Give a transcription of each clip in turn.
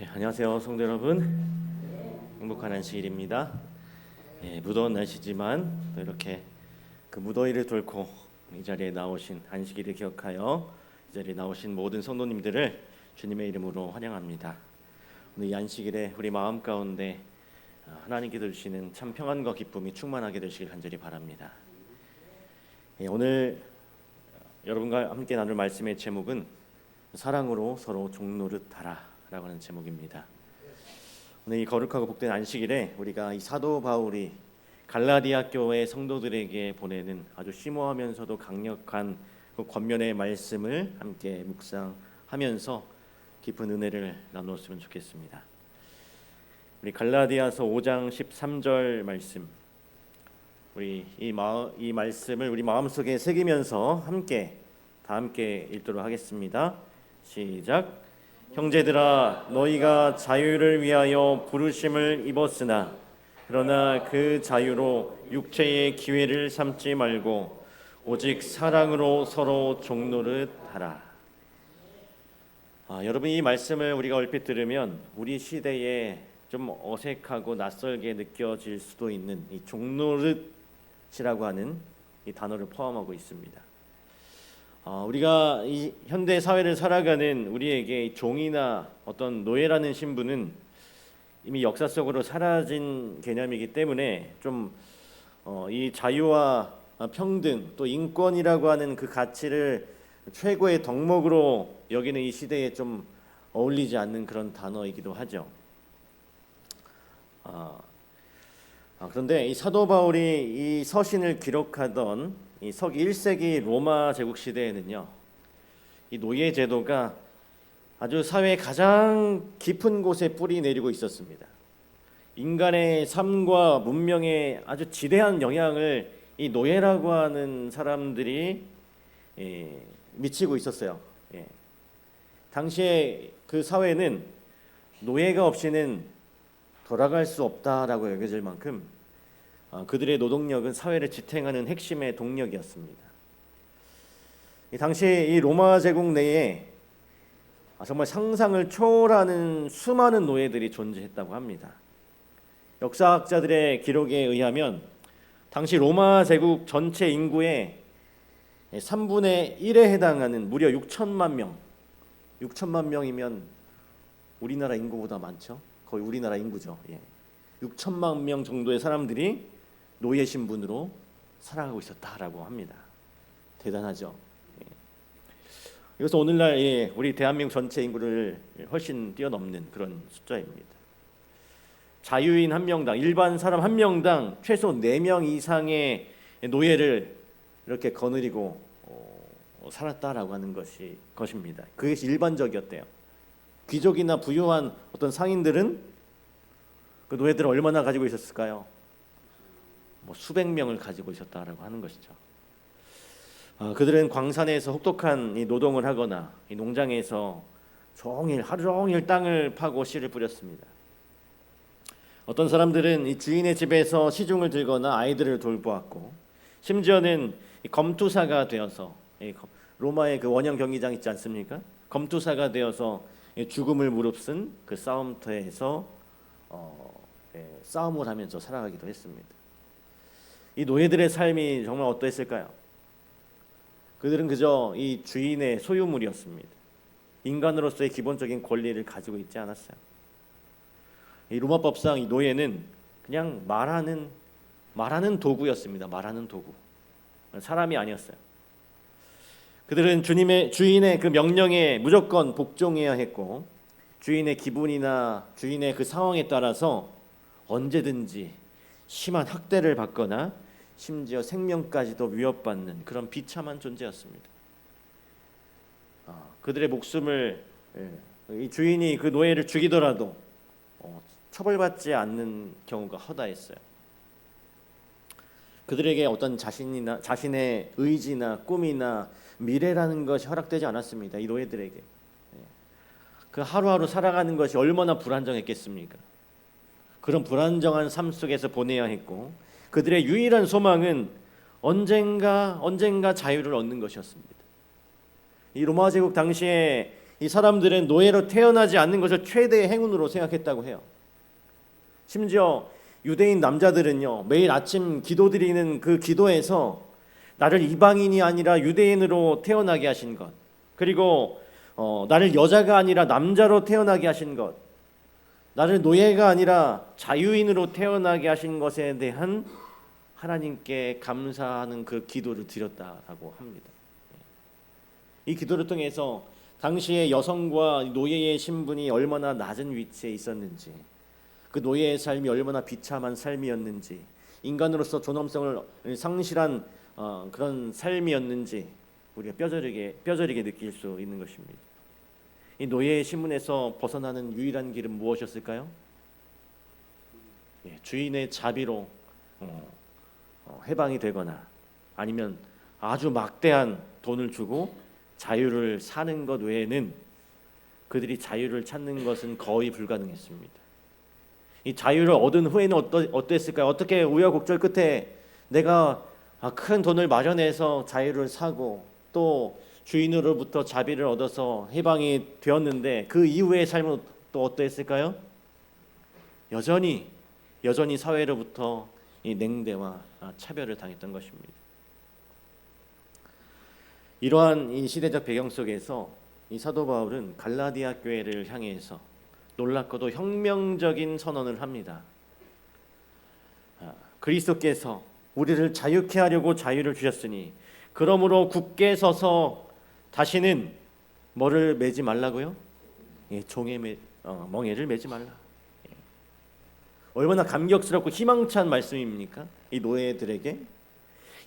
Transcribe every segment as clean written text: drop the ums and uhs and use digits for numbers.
안녕하세요, 성도 여러분. 행복한 안식일입니다. 무더운 날씨지만 또 이렇게 그 무더위를 뚫고 이 자리에 나오신 안식일을 기억하여 이 자리에 나오신 모든 성도님들을 주님의 이름으로 환영합니다. 오늘 이 안식일에 우리 마음 가운데 하나님께 주시는 참 평안과 기쁨이 충만하게 되시길 간절히 바랍니다. 오늘 여러분과 함께 나눌 말씀의 제목은 사랑으로 서로 종노릇하라 라고 하는 제목입니다. 오늘 이 거룩하고 복된 안식일에 우리가 이 사도 바울이 갈라디아 교회 성도들에게 보내는 아주 심오하면서도 강력한 그 권면의 말씀을 함께 묵상하면서 깊은 은혜를 나누었으면 좋겠습니다. 우리 갈라디아서 5장 13절 말씀, 우리 이 말씀을 우리 마음속에 새기면서 다 함께 읽도록 하겠습니다. 시작. 형제들아, 너희가 자유를 위하여 부르심을 입었으나 그러나 그 자유로 육체의 기회를 삼지 말고 오직 사랑으로 서로 종노릇하라. 여러분, 이 말씀을 우리가 얼핏 들으면 우리 시대에 좀 어색하고 낯설게 느껴질 수도 있는 이 종노릇이라고 하는 이 단어를 포함하고 있습니다. 우리가 이 현대 사회를 살아가는 우리에게 종이나 어떤 노예라는 신분은 이미 역사 속으로 사라진 개념이기 때문에 좀 이 자유와 평등 또 인권이라고 하는 그 가치를 최고의 덕목으로 여기는 이 시대에 좀 어울리지 않는 그런 단어이기도 하죠. 그런데 이 사도 바울이 이 서신을 기록하던 이 서기 1세기 로마 제국 시대에는요, 이 노예 제도가 아주 사회의 가장 깊은 곳에 뿌리 내리고 있었습니다. 인간의 삶과 문명에 아주 지대한 영향을 이 노예라고 하는 사람들이 미치고 있었어요. 당시에 그 사회는 노예가 없이는 돌아갈 수 없다라고 여겨질 만큼 그들의 노동력은 사회를 지탱하는 핵심의 동력이었습니다. 당시 이 로마 제국 내에 정말 상상을 초월하는 수많은 노예들이 존재했다고 합니다. 역사학자들의 기록에 의하면 당시 로마 제국 전체 인구의 3분의 1에 해당하는 무려 6천만 명. 6천만 명이면 우리나라 인구보다 많죠. 거의 우리나라 인구죠. 6천만 명 정도의 사람들이 노예 신분으로 살아가고 있었다라고 합니다. 대단하죠. 이것은 오늘날 우리 대한민국 전체 인구를 훨씬 뛰어넘는 그런 숫자입니다. 자유인 한 명당, 일반 사람 한 명당 최소 4명 이상의 노예를 이렇게 거느리고 살았다라고 하는 것입니다. 그것이 일반적이었대요. 귀족이나 부유한 어떤 상인들은 그 노예들을 얼마나 가지고 있었을까요? 수백 명을 가지고 있었다라고 하는 것이죠. 그들은 광산에서 혹독한 이 노동을 하거나 이 농장에서 하루 종일 땅을 파고 씨를 뿌렸습니다. 어떤 사람들은 이 주인의 집에서 시중을 들거나 아이들을 돌보았고, 심지어는 이 검투사가 되어서 로마의 그 원형 경기장 있지 않습니까? 검투사가 되어서 죽음을 무릅쓴 그 싸움터에서 싸움을 하면서 살아가기도 했습니다. 이 노예들의 삶이 정말 어떠했을까요? 그들은 그저 이 주인의 소유물이었습니다. 인간으로서의 기본적인 권리를 가지고 있지 않았어요. 이 로마법상 이 노예는 그냥 말하는 도구였습니다. 말하는 도구. 사람이 아니었어요. 그들은 주인의 그 명령에 무조건 복종해야 했고, 주인의 기분이나 주인의 그 상황에 따라서 언제든지 심한 학대를 받거나 심지어 생명까지도 위협받는 그런 비참한 존재였습니다. 그들의 목숨을 이 주인이 그 노예를 죽이더라도 처벌받지 않는 경우가 허다했어요. 그들에게 어떤 자신의 의지나 꿈이나 미래라는 것이 허락되지 않았습니다. 이 노예들에게. 그 하루하루 살아가는 것이 얼마나 불안정했겠습니까? 그런 불안정한 삶 속에서 보내야 했고, 그들의 유일한 소망은 언젠가 자유를 얻는 것이었습니다. 이 로마 제국 당시에 이 사람들은 노예로 태어나지 않는 것을 최대의 행운으로 생각했다고 해요. 심지어 유대인 남자들은요, 매일 아침 기도드리는 그 기도에서 나를 이방인이 아니라 유대인으로 태어나게 하신 것, 그리고 나를 여자가 아니라 남자로 태어나게 하신 것, 나를 노예가 아니라 자유인으로 태어나게 하신 것에 대한 하나님께 감사하는 그 기도를 드렸다라고 합니다. 이 기도를 통해서 당시의 여성과 노예의 신분이 얼마나 낮은 위치에 있었는지, 그 노예의 삶이 얼마나 비참한 삶이었는지, 인간으로서 존엄성을 상실한 그런 삶이었는지 우리가 뼈저리게 느낄 수 있는 것입니다. 이 노예의 신분에서 벗어나는 유일한 길은 무엇이었을까요? 주인의 자비로 해방이 되거나 아니면 아주 막대한 돈을 주고 자유를 사는 것 외에는 그들이 자유를 찾는 것은 거의 불가능했습니다. 이 자유를 얻은 후에는 어땠을까요? 어떻게 우여곡절 끝에 내가 큰 돈을 마련해서 자유를 사고 또 주인으로부터 자비를 얻어서 해방이 되었는데 그 이후의 삶은 또 어떠했을까요? 여전히 사회로부터 이 냉대와 차별을 당했던 것입니다. 이러한 이 시대적 배경 속에서 이 사도 바울은 갈라디아 교회를 향해서 놀랍고도 혁명적인 선언을 합니다. 그리스도께서 우리를 자유케 하려고 자유를 주셨으니 그러므로 굳게 서서 다시는 뭐를 매지 말라고요? 종의 멍에를 매지 말라. 얼마나 감격스럽고 희망찬 말씀입니까? 이 노예들에게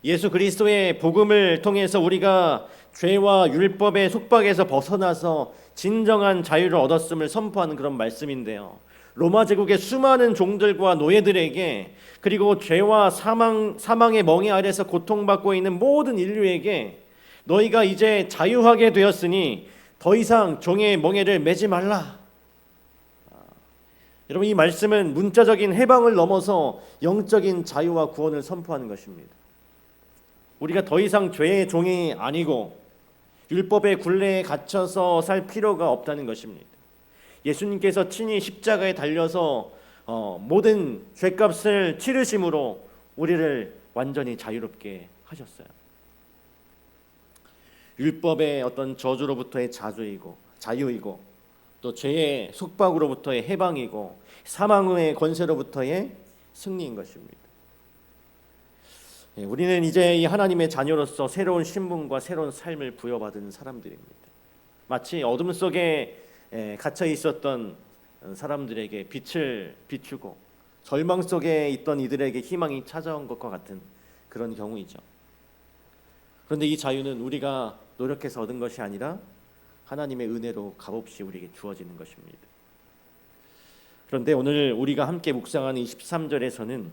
예수 그리스도의 복음을 통해서 우리가 죄와 율법의 속박에서 벗어나서 진정한 자유를 얻었음을 선포하는 그런 말씀인데요. 로마 제국의 수많은 종들과 노예들에게, 그리고 죄와 사망의 멍에 아래서 고통받고 있는 모든 인류에게 너희가 이제 자유하게 되었으니 더 이상 종의 멍에를 매지 말라. 여러분, 이 말씀은 문자적인 해방을 넘어서 영적인 자유와 구원을 선포하는 것입니다. 우리가 더 이상 죄의 종이 아니고 율법의 굴레에 갇혀서 살 필요가 없다는 것입니다. 예수님께서 친히 십자가에 달려서 모든 죄값을 치르심으로 우리를 완전히 자유롭게 하셨어요. 율법의 어떤 저주로부터의 자유이고 또 죄의 속박으로부터의 해방이고 사망의 권세로부터의 승리인 것입니다. 우리는 이제 이 하나님의 자녀로서 새로운 신분과 새로운 삶을 부여받은 사람들입니다. 마치 어둠 속에 갇혀 있었던 사람들에게 빛을 비추고 절망 속에 있던 이들에게 희망이 찾아온 것과 같은 그런 경우이죠. 그런데 이 자유는 우리가 노력해서 얻은 것이 아니라 하나님의 은혜로 값없이 우리에게 주어지는 것입니다. 그런데 오늘 우리가 함께 묵상하는 23절에서는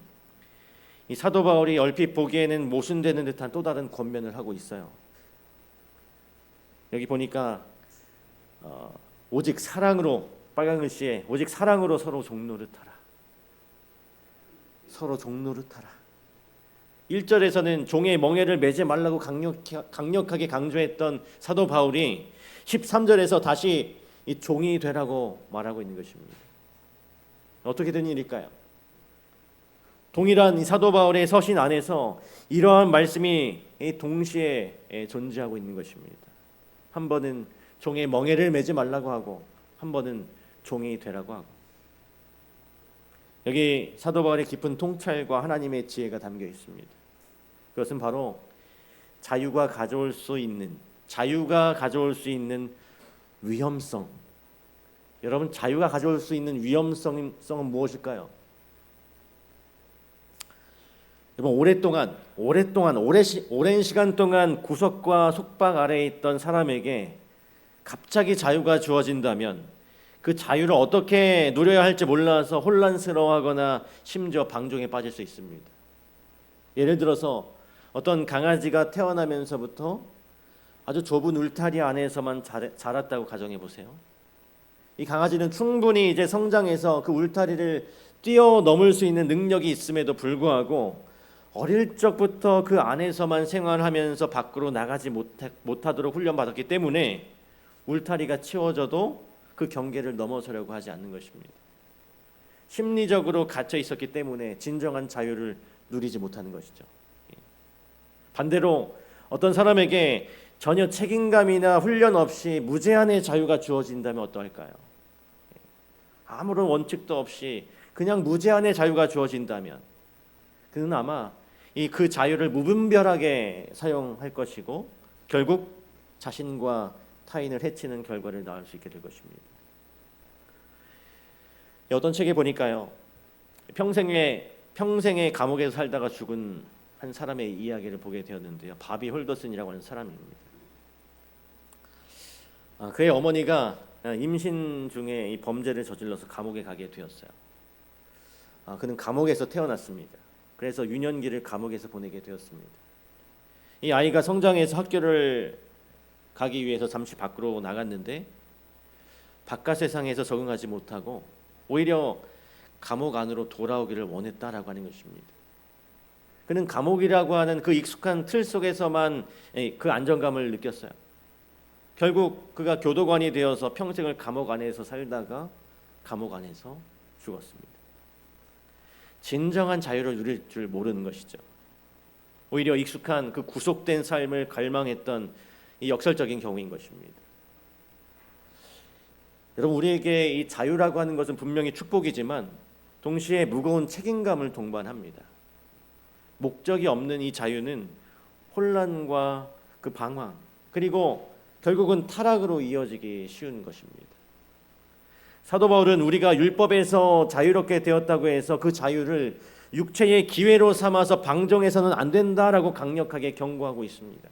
이 사도 바울이 얼핏 보기에는 모순되는 듯한 또 다른 권면을 하고 있어요. 여기 보니까 오직 사랑으로, 빨간 글씨에 오직 사랑으로 서로 종노릇하라. 서로 종노릇하라. 1절에서는 종의 멍에를 매지 말라고 강력하게 강조했던 사도 바울이 13절에서 다시 이 종이 되라고 말하고 있는 것입니다. 어떻게 된 일일까요? 동일한 이 사도 바울의 서신 안에서 이러한 말씀이 동시에 존재하고 있는 것입니다. 한 번은 종의 멍에를 매지 말라고 하고 한 번은 종이 되라고 하고. 여기 사도 바울의 깊은 통찰과 하나님의 지혜가 담겨 있습니다. 그것은 바로 자유가 가져올 수 있는 위험성. 여러분, 자유가 가져올 수 있는 위험성은 무엇일까요? 여러분, 오랜 시간 동안 구속과 속박 아래에 있던 사람에게 갑자기 자유가 주어진다면 그 자유를 어떻게 누려야 할지 몰라서 혼란스러워하거나 심지어 방종에 빠질 수 있습니다. 예를 들어서 어떤 강아지가 태어나면서부터 아주 좁은 울타리 안에서만 자랐다고 가정해 보세요. 이 강아지는 충분히 이제 성장해서 그 울타리를 뛰어넘을 수 있는 능력이 있음에도 불구하고 어릴 적부터 그 안에서만 생활하면서 밖으로 나가지 못하도록 훈련받았기 때문에 울타리가 치워져도 그 경계를 넘어서려고 하지 않는 것입니다. 심리적으로 갇혀 있었기 때문에 진정한 자유를 누리지 못하는 것이죠. 반대로 어떤 사람에게 전혀 책임감이나 훈련 없이 무제한의 자유가 주어진다면 어떠할까요? 아무런 원칙도 없이 그냥 무제한의 자유가 주어진다면 그는 아마 그 자유를 무분별하게 사용할 것이고 결국 자신과 타인을 해치는 결과를 낳을 수 있게 될 것입니다. 어떤 책에 보니까요, 평생에 감옥에서 살다가 죽은 한 사람의 이야기를 보게 되었는데요. 바비 홀더슨이라고 하는 사람입니다. 그의 어머니가 임신 중에 이 범죄를 저질러서 감옥에 가게 되었어요. 그는 감옥에서 태어났습니다. 그래서 유년기를 감옥에서 보내게 되었습니다. 이 아이가 성장해서 학교를 가기 위해서 잠시 밖으로 나갔는데 바깥 세상에서 적응하지 못하고 오히려 감옥 안으로 돌아오기를 원했다라고 하는 것입니다. 그는 감옥이라고 하는 그 익숙한 틀 속에서만 그 안정감을 느꼈어요. 결국 그가 교도관이 되어서 평생을 감옥 안에서 살다가 감옥 안에서 죽었습니다. 진정한 자유를 누릴 줄 모르는 것이죠. 오히려 익숙한 그 구속된 삶을 갈망했던 이 역설적인 경우인 것입니다. 여러분, 우리에게 이 자유라고 하는 것은 분명히 축복이지만 동시에 무거운 책임감을 동반합니다. 목적이 없는 이 자유는 혼란과 그 방황, 그리고 결국은 타락으로 이어지기 쉬운 것입니다. 사도 바울은 우리가 율법에서 자유롭게 되었다고 해서 그 자유를 육체의 기회로 삼아서 방종해서는 안 된다라고 강력하게 경고하고 있습니다.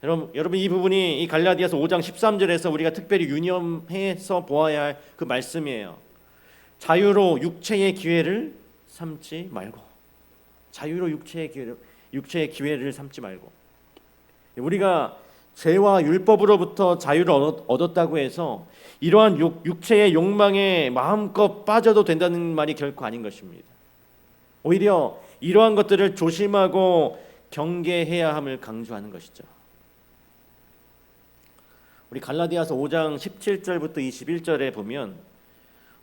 여러분, 이 부분이 이 갈라디아서 5장 13절에서 우리가 특별히 유념해서 보아야 할 그 말씀이에요. 자유로 육체의 기회를 삼지 말고, 자유로 육체의 기회를 삼지 말고. 우리가 죄와 율법으로부터 자유를 얻었다고 해서 이러한 육체의 욕망에 마음껏 빠져도 된다는 말이 결코 아닌 것입니다. 오히려 이러한 것들을 조심하고 경계해야 함을 강조하는 것이죠. 우리 갈라디아서 5장 17절부터 21절에 보면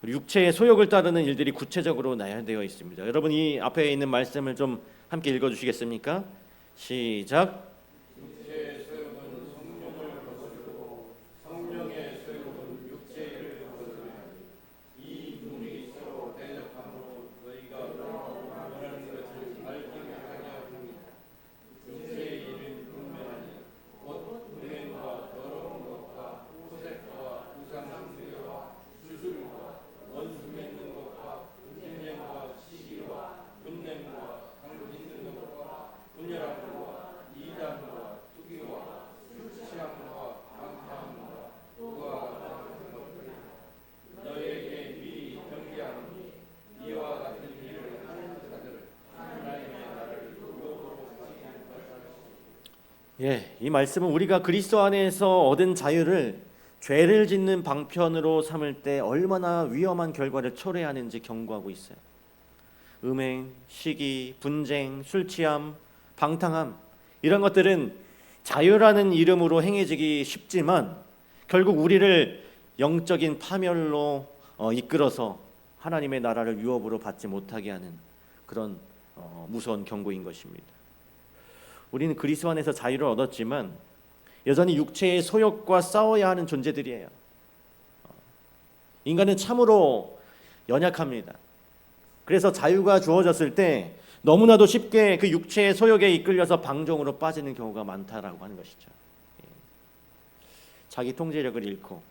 육체의 소욕을 따르는 일들이 구체적으로 나열되어 있습니다. 여러분, 이 앞에 있는 말씀을 좀 함께 읽어주시겠습니까? 시작. 육체의 소욕은 성령을 거스르고 성령의 소욕은 육체를 거스르나니 이 둘이 서로 대적함으로 너희가 원하는 것을 알기를 하냐합니다. 육체의 일은 분명하니 곧 음행과 더러운 것과 호색과 우상숭배와 주술과 원수 맺는 것과 인명과 시기와 분냄과 강도 있는 것과 분열함과 이단과 투기와 술취함과 방탕함과 그와 같은 것들이 너에게 미리 경계하노니 이와 같은 일을 하는 자들은 하나님의 나를 유혹으로 받는 것이다. 이 말씀은 우리가 그리스도 안에서 얻은 자유를 죄를 짓는 방편으로 삼을 때 얼마나 위험한 결과를 초래하는지 경고하고 있어요. 음행, 시기, 분쟁, 술 취함, 방탕함, 이런 것들은 자유라는 이름으로 행해지기 쉽지만 결국 우리를 영적인 파멸로 이끌어서 하나님의 나라를 유업으로 받지 못하게 하는 그런 무서운 경고인 것입니다. 우리는 그리스도 안에서 자유를 얻었지만 여전히 육체의 소욕과 싸워야 하는 존재들이에요. 인간은 참으로 연약합니다. 그래서 자유가 주어졌을 때 너무나도 쉽게 그 육체의 소욕에 이끌려서 방종으로 빠지는 경우가 많다라고 하는 것이죠. 자기 통제력을 잃고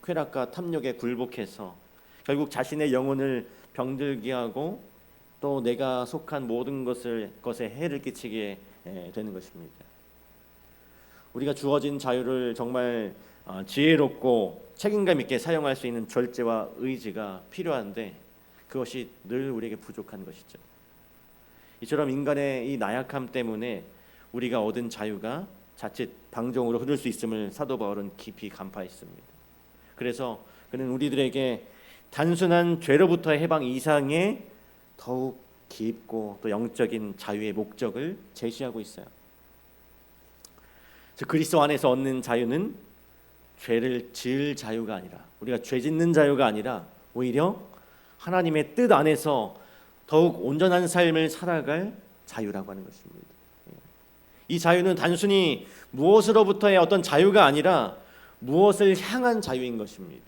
쾌락과 탐욕에 굴복해서 결국 자신의 영혼을 병들게 하고 또 내가 속한 모든 것에 해를 끼치게 되는 것입니다. 우리가 주어진 자유를 정말 지혜롭고 책임감 있게 사용할 수 있는 절제와 의지가 필요한데 그것이 늘 우리에게 부족한 것이죠. 이처럼 인간의 이 나약함 때문에 우리가 얻은 자유가 자칫 방종으로 흐를 수 있음을 사도 바울은 깊이 간파했습니다. 그래서 그는 우리들에게 단순한 죄로부터의 해방 이상의 더욱 깊고 또 영적인 자유의 목적을 제시하고 있어요. 즉 그리스도 안에서 얻는 자유는 죄를 지을 자유가 아니라, 우리가 죄 짓는 자유가 아니라 오히려 하나님의 뜻 안에서 더욱 온전한 삶을 살아갈 자유라고 하는 것입니다. 이 자유는 단순히 무엇으로부터의 어떤 자유가 아니라 무엇을 향한 자유인 것입니다.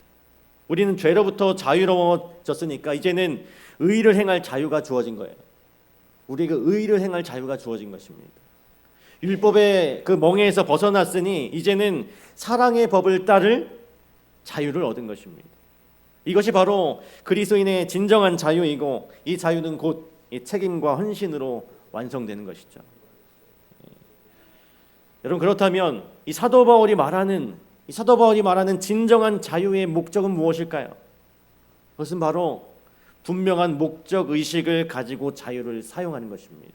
우리는 죄로부터 자유로워졌으니까 이제는 의를 행할 자유가 주어진 거예요. 우리가 의를 행할 자유가 주어진 것입니다. 율법의 그 멍에에서 벗어났으니 이제는 사랑의 법을 따를 자유를 얻은 것입니다. 이것이 바로 그리스도인의 진정한 자유이고, 이 자유는 곧 이 책임과 헌신으로 완성되는 것이죠. 여러분, 그렇다면 이 사도 바울이 말하는 진정한 자유의 목적은 무엇일까요? 그것은 바로 분명한 목적 의식을 가지고 자유를 사용하는 것입니다.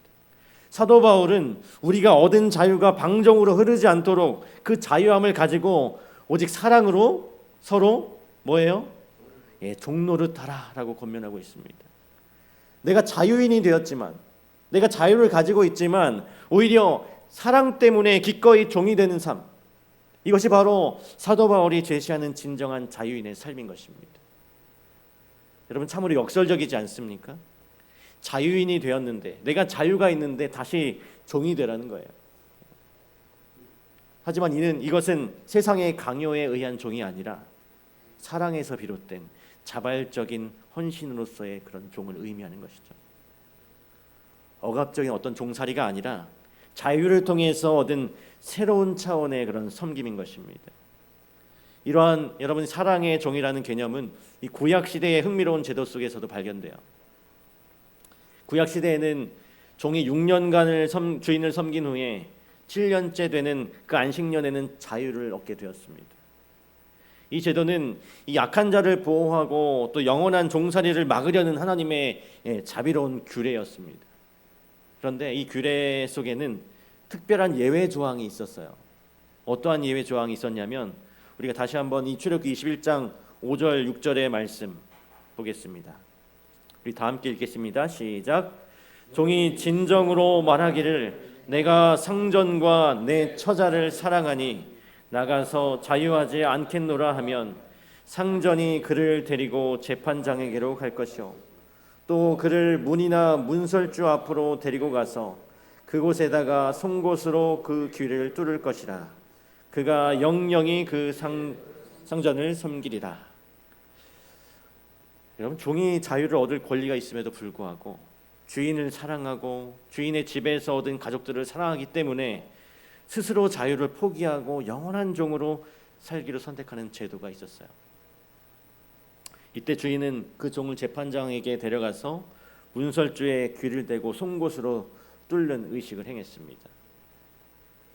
사도 바울은 우리가 얻은 자유가 방종으로 흐르지 않도록 그 자유함을 가지고 오직 사랑으로 서로 뭐예요? 종노릇하라라고 권면하고 있습니다. 내가 자유인이 되었지만, 내가 자유를 가지고 있지만 오히려 사랑 때문에 기꺼이 종이 되는 삶, 이것이 바로 사도 바울이 제시하는 진정한 자유인의 삶인 것입니다. 여러분, 참으로 역설적이지 않습니까? 자유인이 되었는데, 내가 자유가 있는데 다시 종이 되라는 거예요. 하지만 이것은 세상의 강요에 의한 종이 아니라 사랑에서 비롯된 자발적인 헌신으로서의 그런 종을 의미하는 것이죠. 억압적인 어떤 종살이가 아니라 자유를 통해서 얻은 새로운 차원의 그런 섬김인 것입니다. 이러한 여러분 사랑의 종이라는 개념은 이 구약 시대의 흥미로운 제도 속에서도 발견돼요. 구약 시대에는 종이 6년간을 주인을 섬긴 후에 7년째 되는 그 안식년에는 자유를 얻게 되었습니다. 이 제도는 이 약한 자를 보호하고 또 영원한 종살이를 막으려는 하나님의 자비로운 규례였습니다. 그런데 이 규례 속에는 특별한 예외 조항이 있었어요. 어떠한 예외 조항이 있었냐면, 우리가 다시 한번 이 출애굽기 21장 5절 6절의 말씀 보겠습니다. 우리 다 함께 읽겠습니다. 시작. 종이 진정으로 말하기를 내가 상전과 내 처자를 사랑하니 나가서 자유하지 않겠노라 하면 상전이 그를 데리고 재판장에게로 갈 것이요 또 그를 문이나 문설주 앞으로 데리고 가서 그곳에다가 송곳으로 그 귀를 뚫을 것이라. 그가 영영이 그 상전을 섬기리라. 여러분, 종이 자유를 얻을 권리가 있음에도 불구하고 주인을 사랑하고 주인의 집에서 얻은 가족들을 사랑하기 때문에 스스로 자유를 포기하고 영원한 종으로 살기로 선택하는 제도가 있었어요. 이때 주인은 그 종을 재판장에게 데려가서 문설주에 귀를 대고 송곳으로 뚫는 의식을 행했습니다.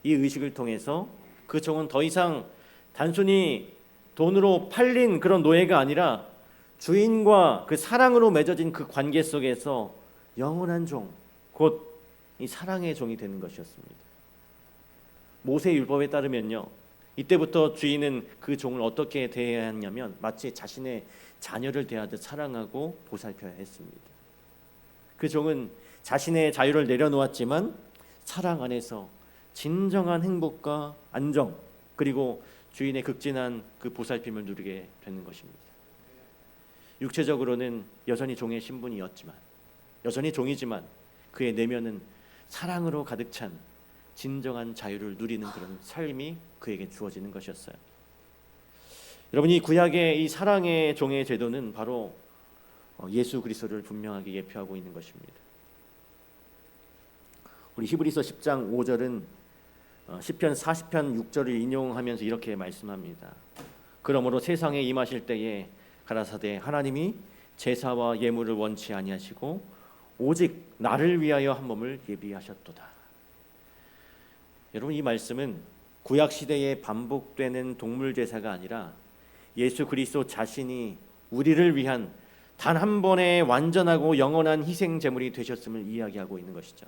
이 의식을 통해서 그 종은 더 이상 단순히 돈으로 팔린 그런 노예가 아니라 주인과 그 사랑으로 맺어진 그 관계 속에서 영원한 종, 곧 이 사랑의 종이 되는 것이었습니다. 모세 율법에 따르면요, 이때부터 주인은 그 종을 어떻게 대해야 했냐면 마치 자신의 자녀를 대하듯 사랑하고 보살펴야 했습니다. 그 종은 자신의 자유를 내려놓았지만 사랑 안에서 진정한 행복과 안정, 그리고 주인의 극진한 그 보살핌을 누리게 되는 것입니다. 육체적으로는 여전히 종의 신분이었지만, 여전히 종이지만 그의 내면은 사랑으로 가득 찬 진정한 자유를 누리는 그런 삶이 그에게 주어지는 것이었어요. 여러분, 이 구약의 이 사랑의 종의 제도는 바로 예수 그리스도를 분명하게 예표하고 있는 것입니다. 우리 히브리서 10장 5절은 시편 40편 6절을 인용하면서 이렇게 말씀합니다. 그러므로 세상에 임하실 때에 가라사대 하나님이 제사와 예물을 원치 아니하시고 오직 나를 위하여 한 몸을 예비하셨도다. 여러분, 이 말씀은 구약 시대에 반복되는 동물 제사가 아니라 예수 그리스도 자신이 우리를 위한 단 한 번의 완전하고 영원한 희생 제물이 되셨음을 이야기하고 있는 것이죠.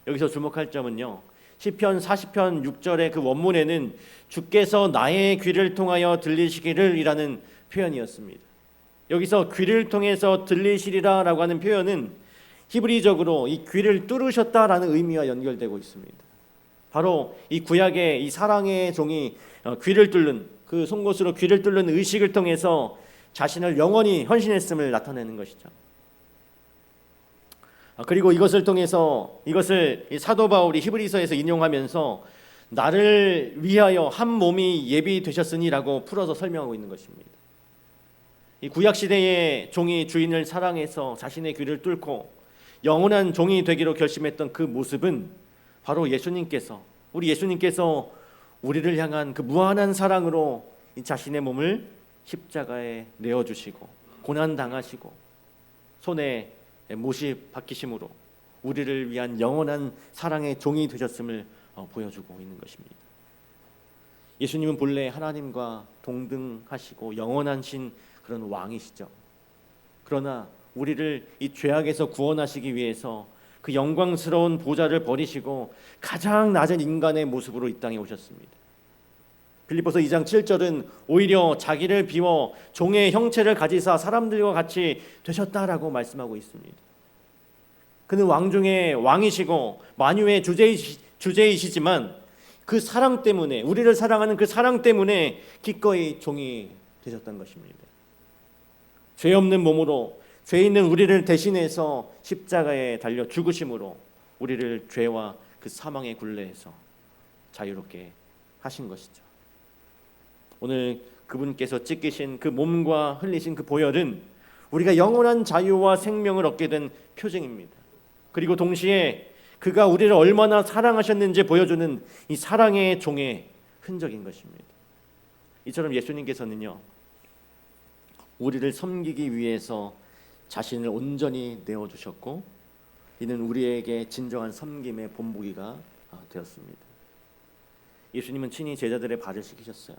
여기서 주목할 점은요, 시편 40편 6절의 그 원문에는 주께서 나의 귀를 통하여 들리시기를 이라는 표현이었습니다. 여기서 귀를 통해서 들리시리라 라고 하는 표현은 히브리적으로 이 귀를 뚫으셨다라는 의미와 연결되고 있습니다. 바로 이 구약의 이 사랑의 종이 귀를 뚫는 그 송곳으로 귀를 뚫는 의식을 통해서 자신을 영원히 헌신했음을 나타내는 것이죠. 그리고 이것을 통해서 이것을 사도 바울이 히브리서에서 인용하면서 나를 위하여 한 몸이 예비되셨으니라고 풀어서 설명하고 있는 것입니다. 이 구약 시대의 종이 주인을 사랑해서 자신의 귀를 뚫고 영원한 종이 되기로 결심했던 그 모습은 바로 우리 예수님께서 우리를 향한 그 무한한 사랑으로 이 자신의 몸을 십자가에 내어주시고 고난 당하시고 손에 못이 박히심으로 우리를 위한 영원한 사랑의 종이 되셨음을 보여주고 있는 것입니다. 예수님은 본래 하나님과 동등하시고 영원하신 그런 왕이시죠. 그러나 우리를 이 죄악에서 구원하시기 위해서 그 영광스러운 보좌를 버리시고 가장 낮은 인간의 모습으로 이 땅에 오셨습니다. 빌립보서 2장 7절은 오히려 자기를 비워 종의 형체를 가지사 사람들과 같이 되셨다라고 말씀하고 있습니다. 그는 왕 중에 왕이시고 만유의 주제이시지만 그 사랑 때문에, 우리를 사랑하는 그 사랑 때문에 기꺼이 종이 되셨던 것입니다. 죄 없는 몸으로 죄 있는 우리를 대신해서 십자가에 달려 죽으심으로 우리를 죄와 그 사망의 굴레에서 자유롭게 하신 것이죠. 오늘 그분께서 찢기신 그 몸과 흘리신 그 보혈은 우리가 영원한 자유와 생명을 얻게 된 표징입니다. 그리고 동시에 그가 우리를 얼마나 사랑하셨는지 보여주는 이 사랑의 종의 흔적인 것입니다. 이처럼 예수님께서는요, 우리를 섬기기 위해서 자신을 온전히 내어주셨고 이는 우리에게 진정한 섬김의 본보기가 되었습니다. 예수님은 친히 제자들의 발을 씻기셨어요.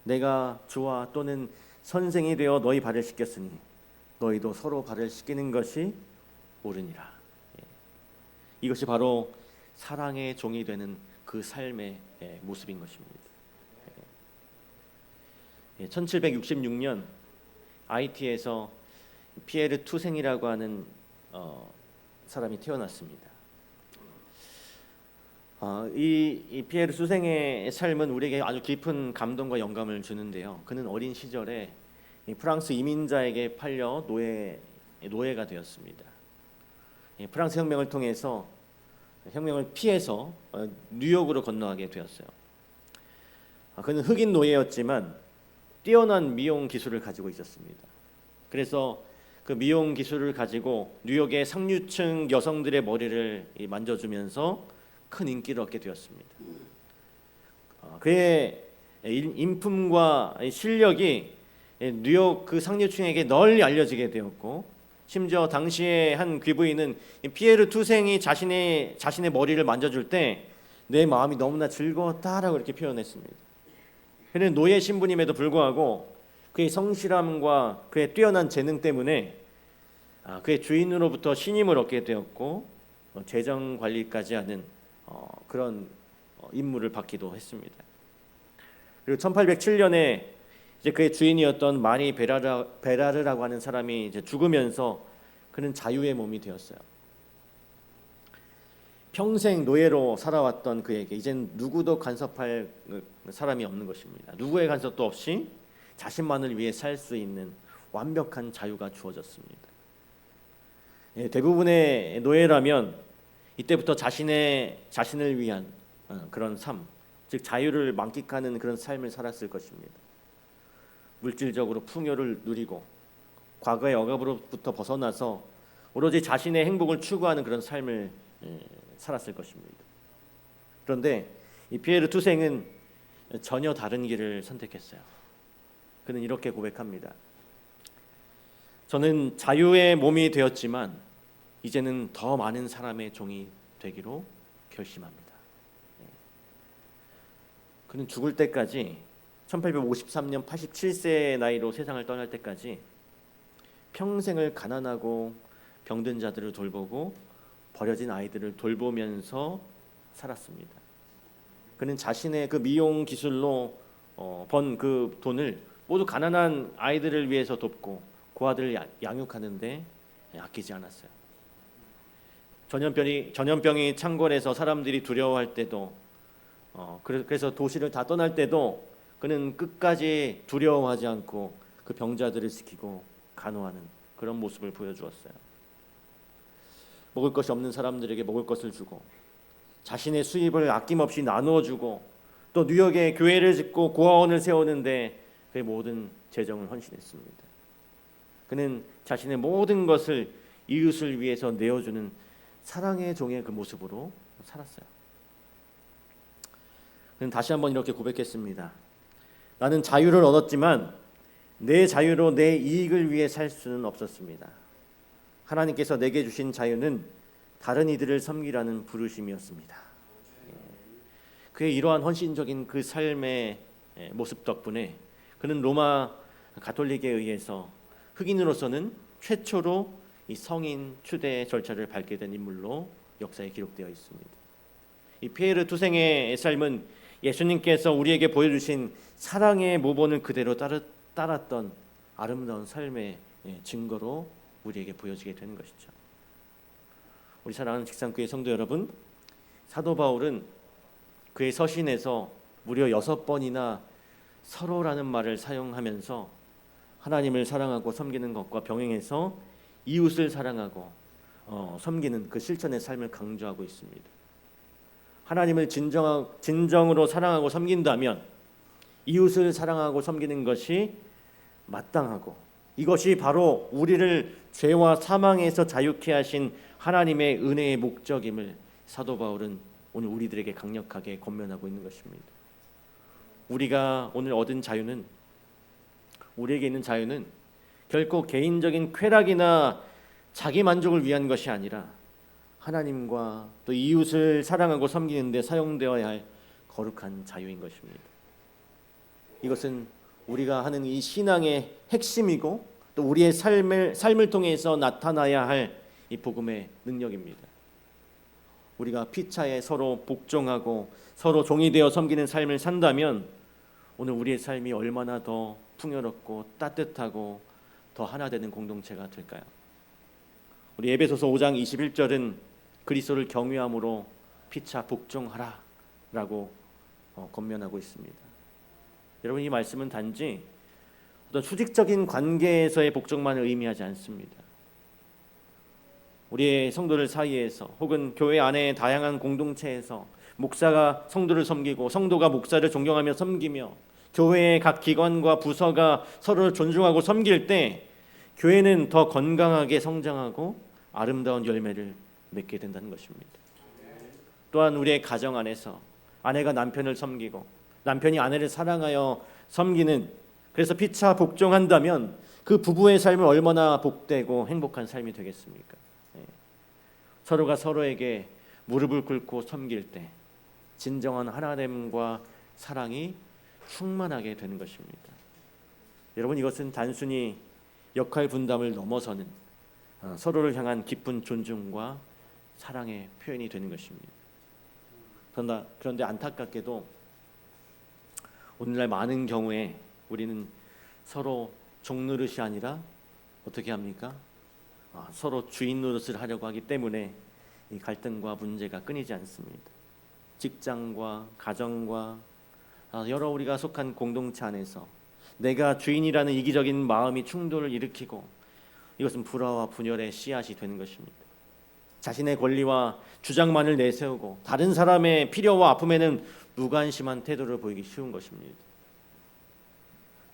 내가 주와 또는 선생이 되어 너희 발을 씻겼으니 너희도 서로 발을 씻기는 것이 옳으니라. 이것이 바로 사랑의 종이 되는 그 삶의 모습인 것입니다. 1766년 IT에서 피에르 투생이라고 하는 사람이 태어났습니다. 이 피에르 투생의 삶은 우리에게 아주 깊은 감동과 영감을 주는데요. 그는 어린 시절에 프랑스 이민자에게 팔려 노예가 되었습니다. 프랑스 혁명을 통해서 혁명을 피해서 뉴욕으로 건너가게 되었어요. 그는 흑인 노예였지만 뛰어난 미용 기술을 가지고 있었습니다. 그래서 그 미용 기술을 가지고 뉴욕의 상류층 여성들의 머리를 만져주면서 큰 인기를 얻게 되었습니다. 그의 인품과 실력이 뉴욕 그 상류층에게 널리 알려지게 되었고, 심지어 당시에 한 귀부인은 피에르 투생이 자신의 머리를 만져줄 때 내 마음이 너무나 즐거웠다라고 이렇게 표현했습니다. 그는 노예 신분임에도 불구하고 그의 성실함과 그의 뛰어난 재능 때문에 그의 주인으로부터 신임을 얻게 되었고 재정 관리까지 하는 그런 임무를 받기도 했습니다. 그리고 1807년에 이제 그의 주인이었던 마리 베라르라고 하는 사람이 이제 죽으면서 그는 자유의 몸이 되었어요. 평생 노예로 살아왔던 그에게 이젠 누구도 간섭할 사람이 없는 것입니다. 누구의 간섭도 없이 자신만을 위해 살 수 있는 완벽한 자유가 주어졌습니다. 대부분의 노예라면 이때부터 자신을 위한 그런 삶, 즉 자유를 만끽하는 그런 삶을 살았을 것입니다. 물질적으로 풍요를 누리고 과거의 억압으로부터 벗어나서 오로지 자신의 행복을 추구하는 그런 삶을 살았을 것입니다. 그런데 이 피에르 투생은 전혀 다른 길을 선택했어요. 그는 이렇게 고백합니다. 저는 자유의 몸이 되었지만 이제는 더 많은 사람의 종이 되기로 결심합니다. 그는 죽을 때까지 1853년 87세의 나이로 세상을 떠날 때까지 평생을 가난하고 병든 자들을 돌보고 버려진 아이들을 돌보면서 살았습니다. 그는 자신의 그 미용 기술로 번 그 돈을 모두 가난한 아이들을 위해서 돕고 고아들을 양육하는데 아끼지 않았어요. 전염병이 창궐해서 사람들이 두려워할 때도 그래서 도시를 다 떠날 때도 그는 끝까지 두려워하지 않고 그 병자들을 지키고 간호하는 그런 모습을 보여주었어요. 먹을 것이 없는 사람들에게 먹을 것을 주고 자신의 수입을 아낌없이 나누어 주고 또 뉴욕에 교회를 짓고 고아원을 세우는데 그의 모든 재정을 헌신했습니다. 그는 자신의 모든 것을 이웃을 위해서 내어주는 사랑의 종의 그 모습으로 살았어요. 그는 다시 한번 이렇게 고백했습니다. 나는 자유를 얻었지만 내 자유로 내 이익을 위해 살 수는 없었습니다. 하나님께서 내게 주신 자유는 다른 이들을 섬기라는 부르심이었습니다. 그의 이러한 헌신적인 그 삶의 모습 덕분에 그는 로마 가톨릭에 의해서 흑인으로서는 최초로 이 성인 추대 절차를 밟게 된 인물로 역사에 기록되어 있습니다. 이 피에르 투생의 삶은 예수님께서 우리에게 보여주신 사랑의 모본을 그대로 따랐던 아름다운 삶의 증거로 우리에게 보여지게 되는 것이죠. 우리 사랑하는 직산교회 성도 여러분, 사도 바울은 그의 서신에서 무려 6번이나 서로라는 말을 사용하면서 하나님을 사랑하고 섬기는 것과 병행해서 이웃을 사랑하고 섬기는 그 실천의 삶을 강조하고 있습니다. 하나님을 진정으로 사랑하고 섬긴다면 이웃을 사랑하고 섬기는 것이 마땅하고 이것이 바로 우리를 죄와 사망에서 자유케 하신 하나님의 은혜의 목적임을 사도 바울은 오늘 우리들에게 강력하게 권면하고 있는 것입니다. 우리가 오늘 얻은 자유는, 우리에게 있는 자유는 결코 개인적인 쾌락이나 자기 만족을 위한 것이 아니라 하나님과 또 이웃을 사랑하고 섬기는 데 사용되어야 할 거룩한 자유인 것입니다. 이것은 우리가 하는 이 신앙의 핵심이고 또 우리의 삶을 통해서 나타나야 할 이 복음의 능력입니다. 우리가 피차에 서로 복종하고 서로 종이 되어 섬기는 삶을 산다면 오늘 우리의 삶이 얼마나 더 풍요롭고 따뜻하고 더 하나 되는 공동체가 될까요? 우리 에베소서 5장 21절은 그리스도를 경외함으로 피차 복종하라 라고 권면하고 있습니다. 여러분, 이 말씀은 단지 어떤 수직적인 관계에서의 복종만을 의미하지 않습니다. 우리의 성도들 사이에서 혹은 교회 안의 다양한 공동체에서 목사가 성도를 섬기고 성도가 목사를 존경하며 섬기며 교회의 각 기관과 부서가 서로를 존중하고 섬길 때 교회는 더 건강하게 성장하고 아름다운 열매를 맺게 된다는 것입니다. 또한 우리의 가정 안에서 아내가 남편을 섬기고 남편이 아내를 사랑하여 섬기는, 그래서 피차 복종한다면 그 부부의 삶은 얼마나 복되고 행복한 삶이 되겠습니까? 서로가 서로에게 무릎을 꿇고 섬길 때 진정한 하나됨과 사랑이 충만하게 되는 것입니다. 여러분, 이것은 단순히 역할 분담을 넘어서는 서로를 향한 깊은 존중과 사랑의 표현이 되는 것입니다. 그런데 안타깝게도 오늘날 많은 경우에 우리는 서로 종 노릇이 아니라 어떻게 합니까? 서로 주인 노릇을 하려고 하기 때문에 이 갈등과 문제가 끊이지 않습니다. 직장과 가정과 여러 우리가 속한 공동체 안에서 내가 주인이라는 이기적인 마음이 충돌을 일으키고 이것은 불화와 분열의 씨앗이 되는 것입니다. 자신의 권리와 주장만을 내세우고 다른 사람의 필요와 아픔에는 무관심한 태도를 보이기 쉬운 것입니다.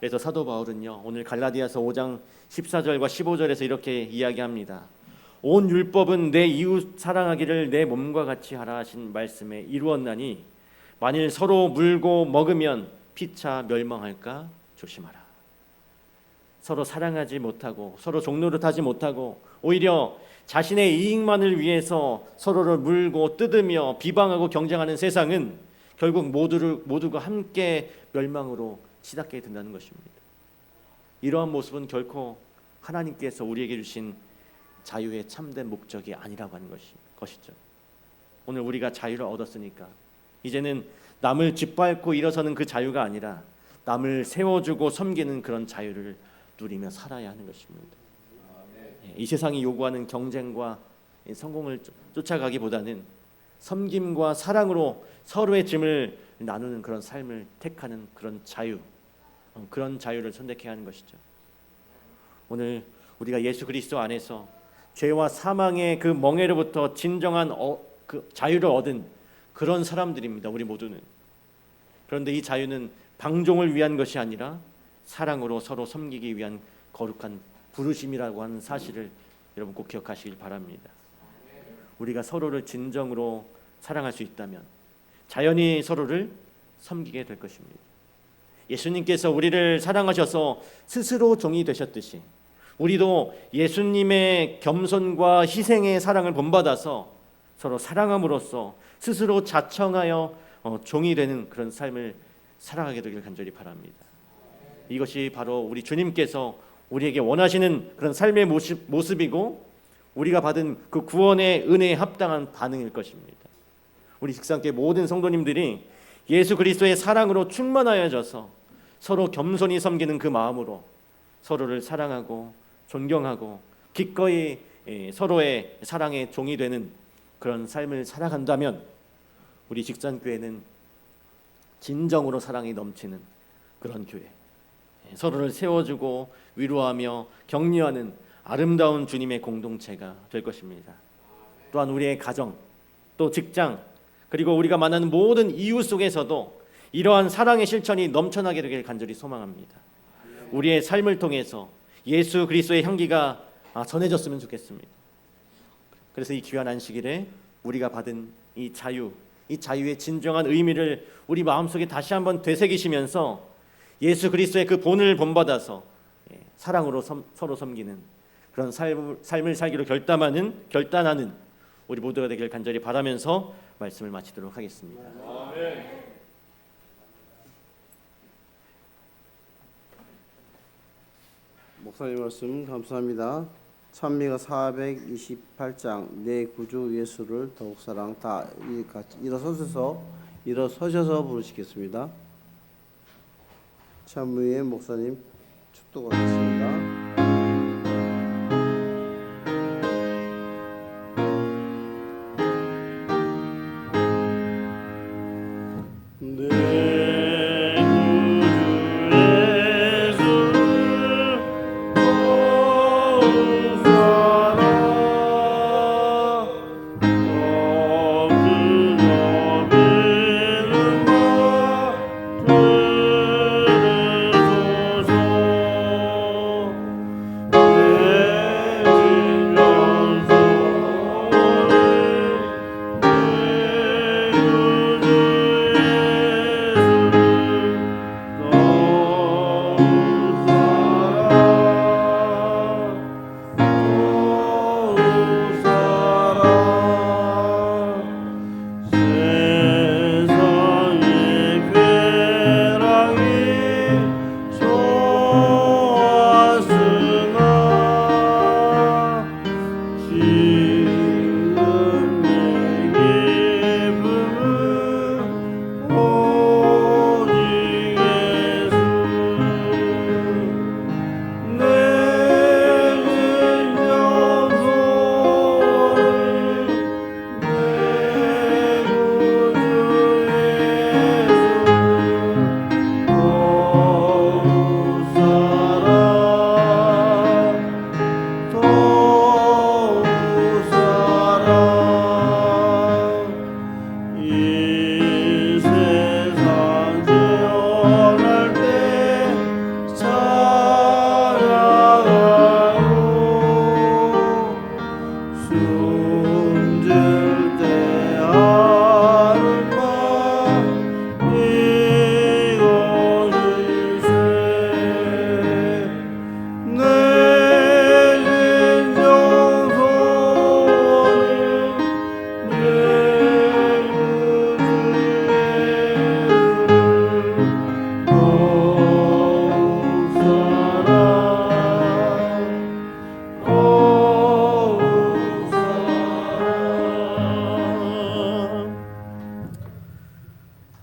그래서 사도 바울은요, 오늘 갈라디아서 5장 14절과 15절에서 이렇게 이야기합니다. 온 율법은 내 이웃 사랑하기를 내 몸과 같이 하라 하신 말씀에 이루었나니 만일 서로 물고 먹으면 피차 멸망할까 조심하라. 서로 사랑하지 못하고 서로 종노릇하지 못하고 오히려 자신의 이익만을 위해서 서로를 물고 뜯으며 비방하고 경쟁하는 세상은 결국 모두가 함께 멸망으로 치닫게 된다는 것입니다. 이러한 모습은 결코 하나님께서 우리에게 주신 자유의 참된 목적이 아니라고 하는 것이죠. 오늘 우리가 자유를 얻었으니까 이제는 남을 짓밟고 일어서는 그 자유가 아니라 남을 세워주고 섬기는 그런 자유를 누리며 살아야 하는 것입니다. 이 세상이 요구하는 경쟁과 성공을 쫓아가기보다는 섬김과 사랑으로 서로의 짐을 나누는 그런 삶을 택하는 그런 자유, 그런 자유를 선택해야 하는 것이죠. 오늘 우리가 예수 그리스도 안에서 죄와 사망의 그 멍에로부터 진정한 그 자유를 얻은 그런 사람들입니다. 우리 모두는. 그런데 이 자유는 방종을 위한 것이 아니라 사랑으로 서로 섬기기 위한 거룩한 부르심이라고 하는 사실을 여러분 꼭 기억하시길 바랍니다. 우리가 서로를 진정으로 사랑할 수 있다면 자연히 서로를 섬기게 될 것입니다. 예수님께서 우리를 사랑하셔서 스스로 종이 되셨듯이 우리도 예수님의 겸손과 희생의 사랑을 본받아서 서로 사랑함으로써 스스로 자청하여 종이 되는 그런 삶을 살아가게 되길 간절히 바랍니다. 이것이 바로 우리 주님께서 우리에게 원하시는 그런 삶의 모습이고 우리가 받은 그 구원의 은혜에 합당한 반응일 것입니다. 우리 직상교회 모든 성도님들이 예수 그리스도의 사랑으로 충만하여져서 서로 겸손히 섬기는 그 마음으로 서로를 사랑하고 존경하고 기꺼이 서로의 사랑의 종이 되는 그런 삶을 살아간다면 우리 직san교회는 진정으로 사랑이 넘치는 그런 교회, 서로를 세워주고 위로하며 격려하는 아름다운 주님의 공동체가 될 것입니다. 또한 우리의 가정, 또 직장, 그리고 우리가 만나는 모든 이웃 속에서도 이러한 사랑의 실천이 넘쳐나게 되길 간절히 소망합니다. 우리의 삶을 통해서 예수 그리스도의 향기가 전해졌으면 좋겠습니다. 그래서 이 귀한 안식일에 우리가 받은 이 자유의 진정한 의미를 우리 마음속에 다시 한번 되새기시면서 예수 그리스도의 그 본을 본받아서 사랑으로 서로 섬기는 그런 삶을 살기로 결단하는 우리 모두가 되길 간절히 바라면서 말씀을 마치도록 하겠습니다. 아멘. 목사님 말씀 감사합니다. 찬미가 428장 내 구주 예수를 더욱 사랑 다 같이 일어서셔서 부르시겠습니다. 찬미의 목사님 축도하겠습니다.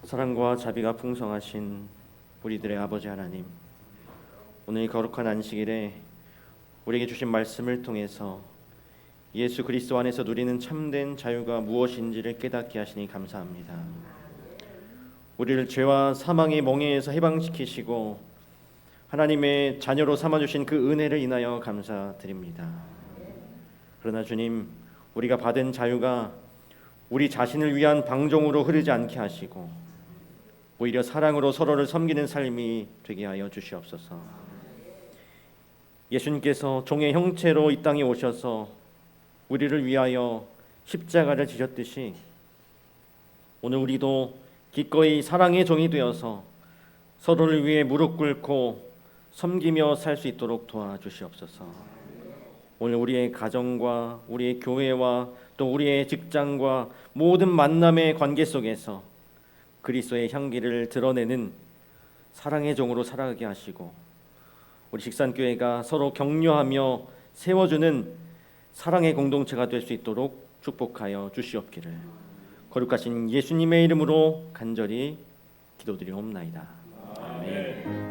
사랑과 자비가 풍성하신 우리들의 아버지 하나님, 오늘 이 거룩한 안식일에 우리에게 주신 말씀을 통해서 예수 그리스도 안에서 누리는 참된 자유가 무엇인지를 깨닫게 하시니 감사합니다. 우리를 죄와 사망의 멍에에서 해방시키시고 하나님의 자녀로 삼아주신 그 은혜를 인하여 감사드립니다. 그러나 주님, 우리가 받은 자유가 우리 자신을 위한 방종으로 흐르지 않게 하시고 오히려 사랑으로 서로를 섬기는 삶이 되게 하여 주시옵소서. 예수님께서 종의 형체로 이 땅에 오셔서 우리를 위하여 십자가를 지셨듯이 오늘 우리도 기꺼이 사랑의 종이 되어서 서로를 위해 무릎 꿇고 섬기며 살 수 있도록 도와주시옵소서. 오늘 우리의 가정과 우리의 교회와 또 우리의 직장과 모든 만남의 관계 속에서 그리스도의 향기를 드러내는 사랑의 종으로 살아가게 하시고 우리 직산교회가 서로 격려하며 세워주는 사랑의 공동체가 될 수 있도록 축복하여 주시옵기를 거룩하신 예수님의 이름으로 간절히 기도드리옵나이다. 아멘.